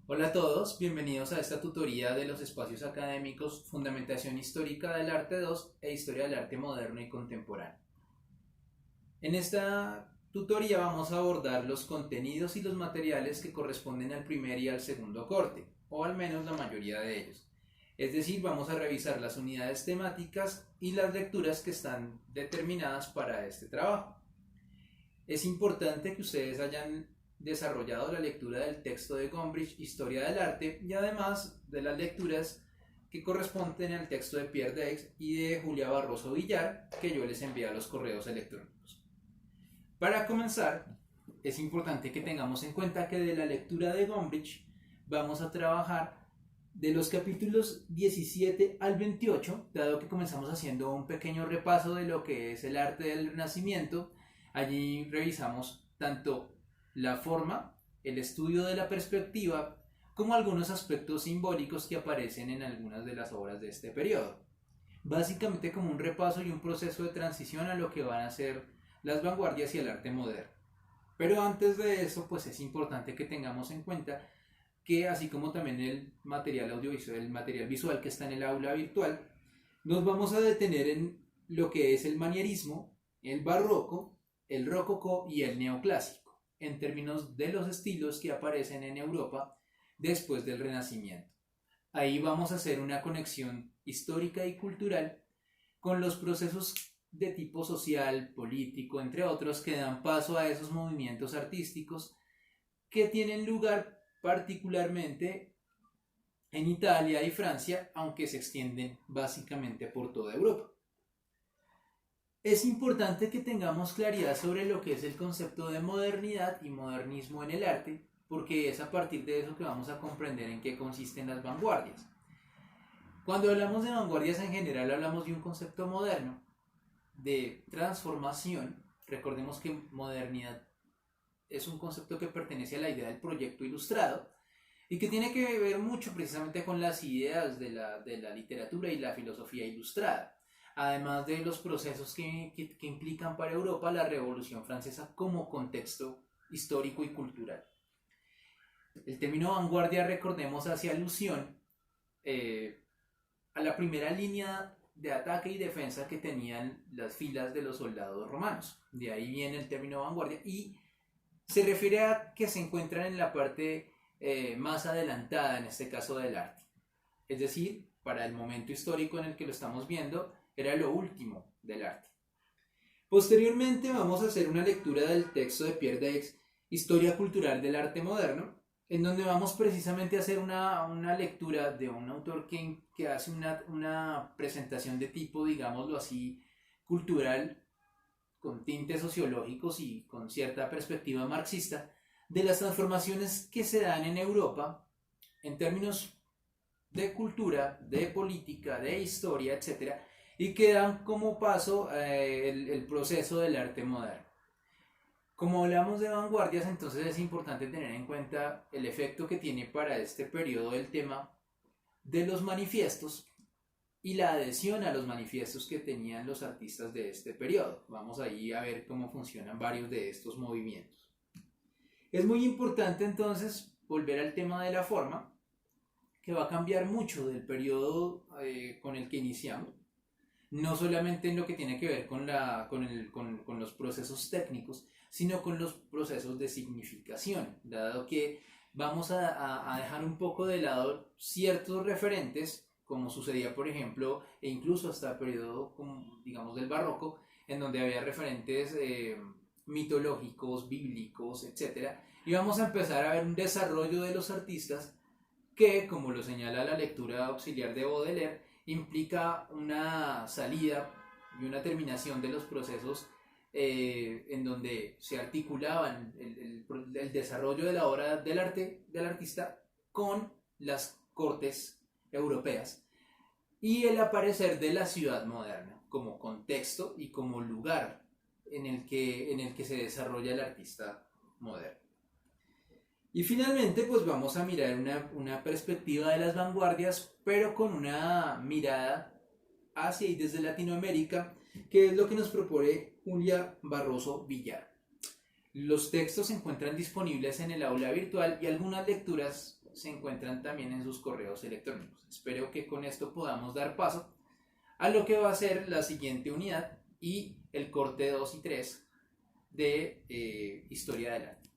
Hola a todos, bienvenidos a esta tutoría de los espacios académicos Fundamentación Histórica del Arte 2 e Historia del Arte Moderno y Contemporáneo. En esta tutoría vamos a abordar los contenidos y los materiales que corresponden al primer y al segundo corte, o al menos la mayoría de ellos. Es decir, vamos a revisar las unidades temáticas y las lecturas que están determinadas para este trabajo. Es importante que ustedes hayan desarrollado la lectura del texto de Gombrich, Historia del Arte, y además de las lecturas que corresponden al texto de Pierre Daix y de Julia Barroso Villar, que yo les envié a los correos electrónicos. Para comenzar, es importante que tengamos en cuenta que de la lectura de Gombrich vamos a trabajar de los capítulos 17 al 28, dado que comenzamos haciendo un pequeño repaso de lo que es el arte del Renacimiento. Allí revisamos tanto la forma, el estudio de la perspectiva, como algunos aspectos simbólicos que aparecen en algunas de las obras de este periodo. Básicamente como un repaso y un proceso de transición a lo que van a ser las vanguardias y el arte moderno. Pero antes de eso, pues es importante que tengamos en cuenta que así como también el material audiovisual, el material visual que está en el aula virtual, nos vamos a detener en lo que es el manierismo, el barroco, el rococó y el neoclásico, en términos de los estilos que aparecen en Europa después del Renacimiento. Ahí vamos a hacer una conexión histórica y cultural con los procesos de tipo social, político, entre otros, que dan paso a esos movimientos artísticos que tienen lugar particularmente en Italia y Francia, aunque se extienden básicamente por toda Europa. Es importante que tengamos claridad sobre lo que es el concepto de modernidad y modernismo en el arte, porque es a partir de eso que vamos a comprender en qué consisten las vanguardias. Cuando hablamos de vanguardias en general hablamos de un concepto moderno, de transformación. Recordemos que modernidad es un concepto que pertenece a la idea del proyecto ilustrado y que tiene que ver mucho precisamente con las ideas de la literatura y la filosofía ilustrada, además de los procesos que implican para Europa la Revolución Francesa como contexto histórico y cultural. El término vanguardia, recordemos, hace alusión a la primera línea de ataque y defensa que tenían las filas de los soldados romanos. De ahí viene el término vanguardia y se refiere a que se encuentran en la parte más adelantada, en este caso del arte. Es decir, para el momento histórico en el que lo estamos viendo, era lo último del arte. Posteriormente vamos a hacer una lectura del texto de Pierre Daix, Historia Cultural del Arte Moderno, en donde vamos precisamente a hacer una lectura de un autor que hace una presentación de tipo, digámoslo así, cultural, con tintes sociológicos y con cierta perspectiva marxista, de las transformaciones que se dan en Europa en términos de cultura, de política, de historia, etc., y que dan como paso el proceso del arte moderno. Como hablamos de vanguardias, entonces es importante tener en cuenta el efecto que tiene para este periodo el tema de los manifiestos y la adhesión a los manifiestos que tenían los artistas de este periodo. Vamos ahí a ver cómo funcionan varios de estos movimientos. Es muy importante entonces volver al tema de la forma, que va a cambiar mucho del periodo con el que iniciamos, no solamente en lo que tiene que ver con los procesos técnicos, sino con los procesos de significación, dado que vamos a dejar un poco de lado ciertos referentes, como sucedía por ejemplo, e incluso hasta el periodo, como, digamos, del barroco, en donde había referentes mitológicos, bíblicos, etc. Y vamos a empezar a ver un desarrollo de los artistas que, como lo señala la lectura auxiliar de Baudelaire, implica una salida y una terminación de los procesos en donde se articulaban el desarrollo de la obra del arte del artista con las cortes europeas y el aparecer de la ciudad moderna como contexto y como lugar en el que se desarrolla el artista moderno. Y finalmente pues vamos a mirar una perspectiva de las vanguardias, pero con una mirada hacia y desde Latinoamérica, que es lo que nos propone Julia Barroso Villar. Los textos se encuentran disponibles en el aula virtual y algunas lecturas se encuentran también en sus correos electrónicos. Espero que con esto podamos dar paso a lo que va a ser la siguiente unidad y el corte 2 y 3 de Historia del Arte.